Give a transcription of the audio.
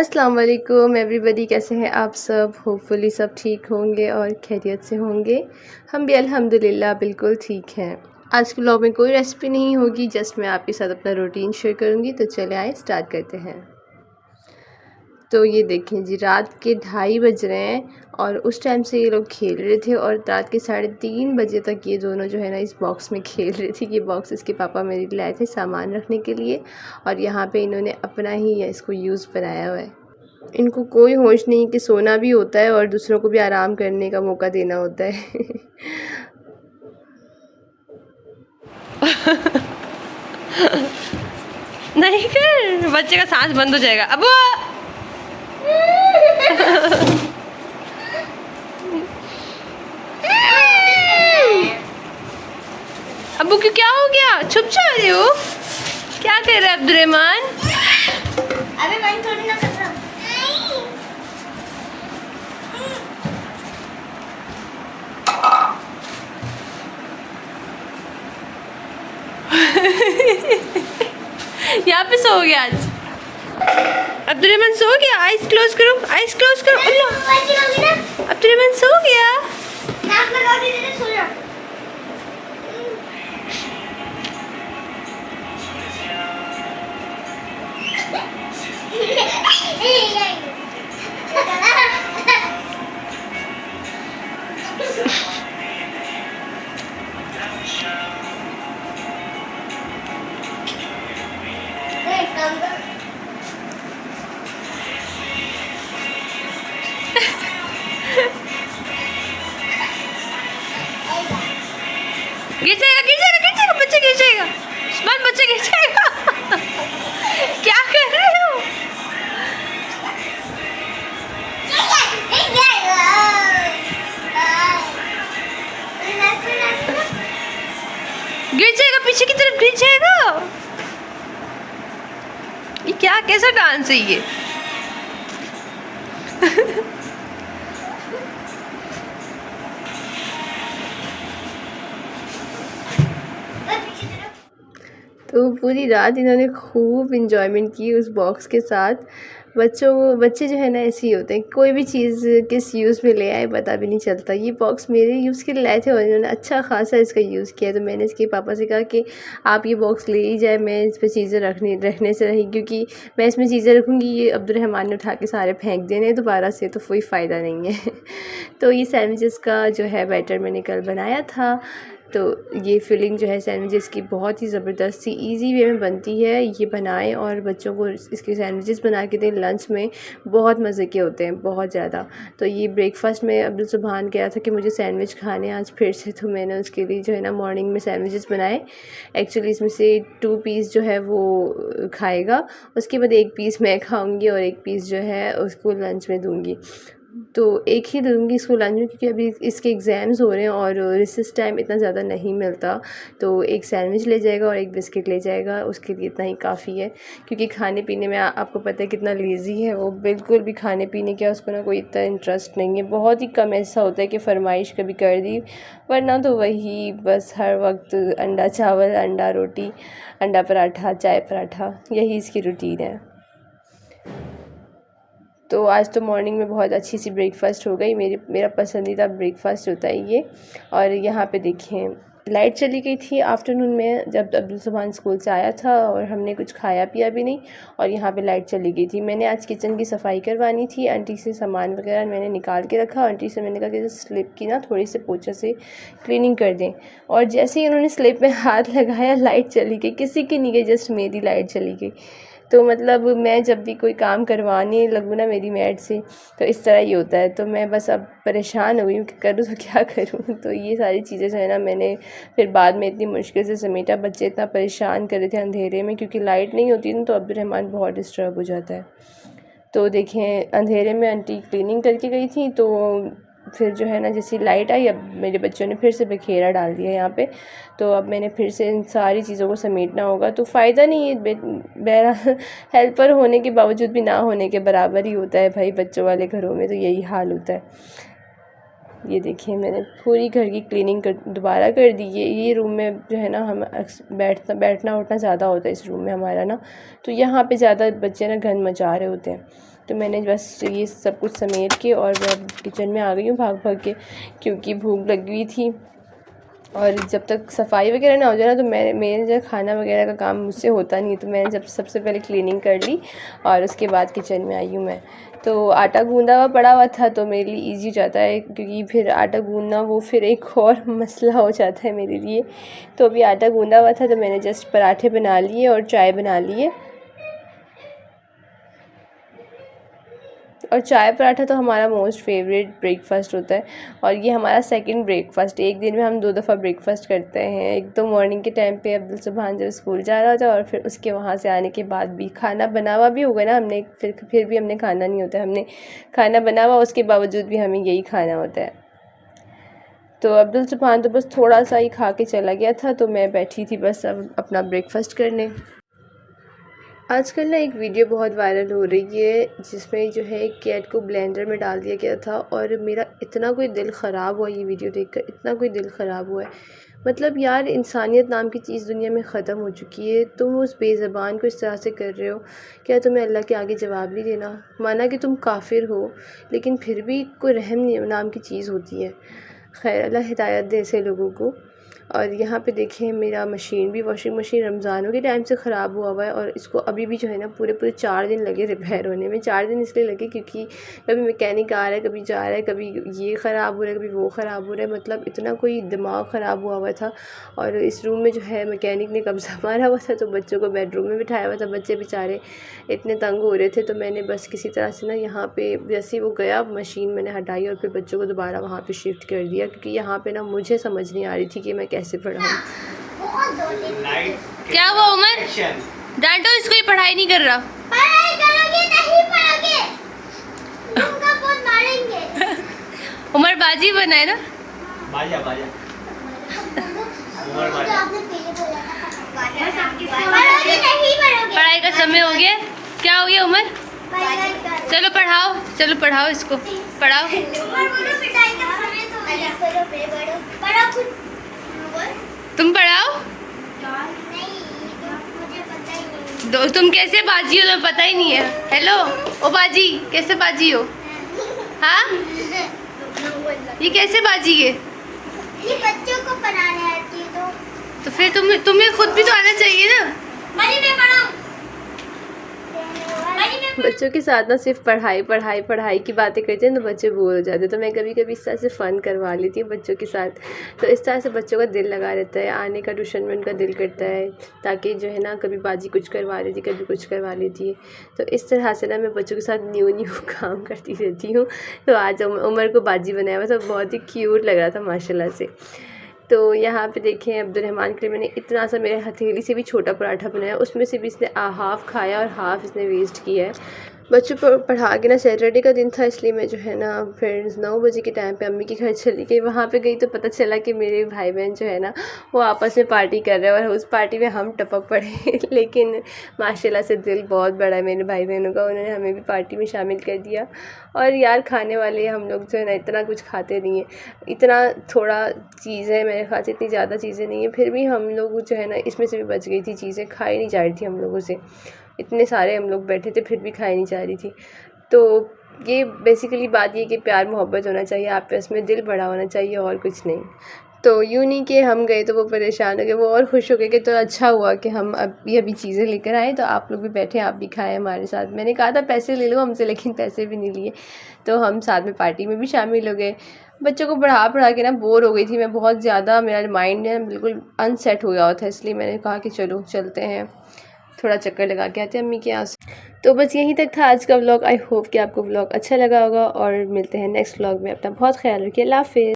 अस्सलाम वालेकुम एवरीबॉडी, कैसे हैं आप सब। होपफुली सब ठीक होंगे और खैरियत से होंगे। हम भी अल्हम्दुलिल्लाह बिल्कुल ठीक हैं। आज के व्लॉग में कोई रेसिपी नहीं होगी, जस्ट मैं आपके साथ अपना रूटीन शेयर करूंगी। तो चले आए स्टार्ट करते हैं। तो ये देखें जी, रात के 2:30 बज रहे हैं और उस टाइम से ये लोग खेल रहे थे और रात के 3:30 बजे तक ये दोनों जो है ना इस बॉक्स में खेल रहे थे। ये बॉक्स इसके पापा मेरे लिए लाए थे सामान रखने के लिए और यहाँ पे इन्होंने अपना ही इसको यूज़ बनाया हुआ है। इनको कोई होश नहीं कि सोना भी होता है और दूसरों को भी आराम करने का मौका देना होता है। नहीं कर, बच्चे का सांस बंद हो जाएगा। अब अबू क्यों, क्या हो गया? छुप जा रहे हो? क्या कर रहे अब्दुर्रहमान? अबे मैं थोड़ी ना कर रहा हूं। यहाँ पे सो गया आज अब्दुर्रहमान, सो गया। आइज क्लोज करो, आइज क्लोज करो। अल्लाह, अब्दुर्रहमान सो गया। नाक लगा के दे, सो जा। गिर जाएगा, गिर जाएगा, गिर जाएगा, बच्चे गिर जाएगा। उस्मान, बच्चे गिर जाएगा। क्या कर रहे हो? गिर जाएगा, पीछे की तरफ गिर जाएगा। ये क्या, कैसा डांस है ये? तो पूरी रात इन्होंने खूब इंजॉयमेंट की उस बॉक्स के साथ। बच्चे जो है ना ऐसे ही होते हैं, कोई भी चीज़ किस यूज़ में ले आए पता भी नहीं चलता। ये बॉक्स मेरे यूज़ के लिए लाए थे और इन्होंने अच्छा खासा इसका यूज़ किया। तो मैंने इसके पापा से कहा कि आप ये बॉक्स ले ही जाए, मैं इस पर चीज़ें रखने से रही, क्योंकि मैं इसमें चीज़ें रखूँगी ये अब्दुर्रहमान ने उठा के सारे फेंक देने दोबारा से, तो कोई फ़ायदा नहीं है। तो ये सैंडविचेस का जो है बैटर मैंने कल बनाया था। तो ये फिलिंग जो है सैंडविचेस की बहुत ही ज़बरदस्त सी ईज़ी वे में बनती है। ये बनाएं और बच्चों को इसके सैंडविचेस बना के दें लंच में, बहुत मज़े के होते हैं, बहुत ज़्यादा। तो ये ब्रेकफास्ट में अब्दुल सुभान कहा था कि मुझे सैंडविच खाने आज फिर से, तो मैंने उसके लिए जो है ना मॉर्निंग में सैंडविचेस बनाए। एक्चुअली इसमें से 2 पीस जो है वो खाएगा, उसके बाद 1 पीस मैं खाऊँगी और 1 पीस जो है उसको लंच में दूँगी। तो एक ही दूँगी इसको लंच में, क्योंकि अभी इसके एग्ज़ाम्स हो रहे हैं और रिसेस टाइम इतना ज़्यादा नहीं मिलता। तो एक सैंडविच ले जाएगा और एक बिस्किट ले जाएगा, उसके लिए इतना ही काफ़ी है। क्योंकि खाने पीने में आपको पता है कितना लेज़ी है वो, बिल्कुल भी खाने पीने का उसको ना कोई इतना इंटरेस्ट नहीं है। बहुत ही कम ऐसा होता है कि फ़रमाइश कभी कर दी, वरना तो वही बस हर वक्त अंडा चावल, अंडा रोटी, अंडा पराठा, चाय पराठा, यही इसकी रूटीन है। तो आज तो मॉर्निंग में बहुत अच्छी सी ब्रेकफ़ास्ट हो गई। मेरा पसंदीदा ब्रेकफ़ास्ट होता है ये। और यहाँ पे देखें, लाइट चली गई थी आफ्टरनून में जब अब्दुल सुभान स्कूल से आया था और हमने कुछ खाया पिया भी नहीं, और यहाँ पे लाइट चली गई थी। मैंने आज किचन की सफाई करवानी थी, आंटी से सामान वगैरह मैंने निकाल के रखा। आंटी से मैंने कहा कि स्लिप की ना थोड़ी से पोछे से क्लीनिंग कर दें, और जैसे ही उन्होंने स्लिप में हाथ लगाया लाइट चली गई। किसी की नहीं गई, जस्ट मेरी लाइट चली गई। तो मतलब मैं जब भी कोई काम करवाने लगूँ ना मेरी मैड से, तो इस तरह ही होता है। तो मैं बस अब परेशान हो गई हूँ कि करूँ तो क्या करूँ। तो ये सारी चीज़ें जो है ना मैंने फिर बाद में इतनी मुश्किल से समेटा। बच्चे इतना परेशान कर रहे थे अंधेरे में, क्योंकि लाइट नहीं होती ना तो अब्दुर्रहमान बहुत डिस्टर्ब हो जाता है। तो देखें, अंधेरे में आंटी क्लीनिंग करके गई थी, तो फिर जो है ना जैसी लाइट आई, अब मेरे बच्चों ने फिर से बखेरा डाल दिया यहाँ पे। तो अब मैंने फिर से इन सारी चीज़ों को समेटना होगा। तो फ़ायदा नहीं है, बहरहाल हेल्पर होने के बावजूद भी ना होने के बराबर ही होता है भाई, बच्चों वाले घरों में तो यही हाल होता है। ये देखिए मैंने पूरी घर की क्लीनिंग दोबारा कर दी है। ये रूम में जो है ना हम बैठना उठना ज़्यादा होता है इस रूम में हमारा ना, तो यहाँ पे ज़्यादा बच्चे ना गंद मचा रहे होते हैं। तो मैंने बस ये सब कुछ समेट के और मैं किचन में आ गई हूँ भाग भाग के, क्योंकि भूख लगी हुई थी। और जब तक सफाई वगैरह ना हो जाए ना तो मेरे जो खाना वगैरह का काम मुझसे होता नहीं है। तो मैंने जब सबसे पहले क्लीनिंग कर ली और उसके बाद किचन में आई हूँ मैं। तो आटा गूंदा हुआ पड़ा हुआ था तो मेरे लिए ईजी हो जाता है, क्योंकि फिर आटा गूंदना वो फिर एक और मसला हो जाता है मेरे लिए। तो अभी आटा गूंदा हुआ था तो मैंने जस्ट पराठे बना लिए और चाय बना लिए। और चाय पराठा तो हमारा मोस्ट फेवरेट ब्रेकफास्ट होता है, और ये हमारा सेकंड ब्रेकफास्ट। एक दिन में हम 2 दफ़ा ब्रेकफास्ट करते हैं। एक तो मॉर्निंग के टाइम पे अब्दुल सुभान जब स्कूल जा रहा होता है, और फिर उसके वहाँ से आने के बाद भी खाना बना हुआ भी होगा ना हमने, फिर भी हमने खाना नहीं होता है, हमने खाना बना हुआ उसके बावजूद भी हमें यही खाना होता है। तो अब्दुल सुभान तो बस थोड़ा सा ही खा के चला गया था, तो मैं बैठी थी बस अब अपना ब्रेकफास्ट करने। आजकल ना एक वीडियो बहुत वायरल हो रही है जिसमें जो है कैट को ब्लेंडर में डाल दिया गया था, और मेरा इतना कोई दिल ख़राब हुआ ये वीडियो देखकर, इतना कोई दिल ख़राब हुआ है। मतलब यार, इंसानियत नाम की चीज़ दुनिया में ख़त्म हो चुकी है। तुम उस बेज़बान को इस तरह से कर रहे हो, क्या तुम्हें अल्लाह के आगे जवाब नहीं देना? माना कि तुम काफिर हो, लेकिन फिर भी कोई रहम नाम की चीज़ होती है। खैर, अल्लाह हिदायत दे ऐसे लोगों को। और यहाँ पे देखिए मेरा मशीन भी, वॉशिंग मशीन रमज़ानों के टाइम से ख़राब हुआ हुआ है, और इसको अभी भी जो है ना पूरे 4 दिन लगे रिपेयर होने में। 4 दिन इसलिए लगे क्योंकि कभी मैकेनिक आ रहा है, कभी जा रहा है, कभी ये ख़राब हो रहा है, कभी वो ख़राब हो रहा है। मतलब इतना कोई दिमाग ख़राब हुआ था। और इस रूम में जो है मैकेनिक ने कब्ज़ा मारा हुआ था, तो बच्चों को बेडरूम में बिठाया हुआ था। बच्चे बेचारे इतने तंग हो रहे थे, तो मैंने बस किसी तरह से ना यहाँ पे जैसे वो गया मशीन मैंने हटाई, और फिर बच्चों को दोबारा वहाँ पे शिफ्ट कर दिया, क्योंकि यहाँ पे ना मुझे समझ नहीं आ रही थी कि मैं कैसे पढ़ाऊँ। क्या हुआ उमर? डांटो इसको, ही पढ़ाई नहीं कर रहा। पढ़ाई करोगे नहीं पढ़ोगे, तुमको बहुत मारेंगे। उमर बाजी बना है ना? बाजा बाजा तो आपने पहले बोला था पढ़ोगे नहीं पढ़ोगे। पढ़ाई का समय हो गया। क्या हो गया उमर? चलो पढ़ाओ, चलो पढ़ाओ इसको, पढ़ाओ। पिटाई का समय तो हो गया। पढ़ो खुद। तुम पढ़ाओ। नहीं, मुझे पता ही नहीं। तुम कैसे बाजी हो, तुम्हें पता ही नहीं है। हेलो ओ बाजी, कैसे बाजी हो? हाँ, ये कैसे बाजी है? ये बच्चों को पढ़ाने आती है तो फिर तुम्हें खुद भी तो आना चाहिए ना। मनी में पढ़ाऊं। बच्चों के साथ ना सिर्फ पढ़ाई की बातें करते हैं तो बच्चे बोर हो जाते हैं। तो मैं कभी कभी इस तरह से फ़न करवा लेती हूँ बच्चों के साथ, तो इस तरह से बच्चों का दिल लगा रहता है, आने का ट्यूशन में उनका दिल करता है, ताकि जो है ना कभी बाजी कुछ करवा लेती, कभी कुछ करवा लेती है। तो इस तरह से ना मैं बच्चों के साथ न्यू काम करती रहती हूँ। तो आज उमर को बाजी बनाया हुआ था, बहुत ही क्यूट लग रहा था माशाल्लाह से। तो यहाँ पे देखें अब्दुल रहमान के लिए मैंने इतना सा, मेरे हथेली से भी छोटा पराठा बनाया, उसमें से भी इसने हाफ़ खाया और हाफ़ इसने वेस्ट किया है। बच्चों को पढ़ा के ना, सैटरडे का दिन था इसलिए मैं जो है ना फिर 9 बजे के टाइम पे अम्मी के घर चली गई। वहाँ पे गई तो पता चला कि मेरे भाई बहन जो है ना वो आपस में पार्टी कर रहे हैं, और उस पार्टी में हम टपक पड़े। लेकिन माशाल्लाह से दिल बहुत बड़ा है मेरे भाई बहनों का, उन्होंने हमें भी पार्टी में शामिल कर दिया। और यार, खाने वाले हम लोग जो है ना इतना कुछ खाते नहीं है, इतना थोड़ा चीज़ है मेरे ख्याल से, इतनी ज़्यादा चीज़ें नहीं है, फिर भी हम लोग जो है ना इसमें से भी बच गई थी चीज़ें, खाई नहीं जा रही थी हम लोगों से। इतने सारे हम लोग बैठे थे फिर भी खाई नहीं जा रही थी। तो ये बेसिकली बात ये कि प्यार मोहब्बत होना चाहिए आपस में, दिल बड़ा होना चाहिए, और कुछ नहीं। तो यूँ नहीं कि हम गए तो वो परेशान हो गए, वो और खुश हो गए कि तो अच्छा हुआ कि हम अभी चीज़ें लेकर आए, तो आप लोग भी बैठे, आप भी खाएं हमारे साथ। मैंने कहा था पैसे ले लो हमसे, लेकिन पैसे भी नहीं लिए, तो हम साथ में पार्टी में भी शामिल हो गए। बच्चों को पढ़ा के ना बोर हो गई थी मैं बहुत ज़्यादा, मेरा माइंड है बिल्कुल अनसेट हो गया था, इसलिए मैंने कहा कि चलो चलते हैं, थोड़ा चक्कर लगा के आते हैं अम्मी के यहाँ से। तो बस यहीं तक था आज का व्लॉग। आई होप कि आपको व्लॉग अच्छा लगा होगा, और मिलते हैं नेक्स्ट व्लॉग में। अपना बहुत ख्याल रखिए। अल्लाह हाफ़िज़।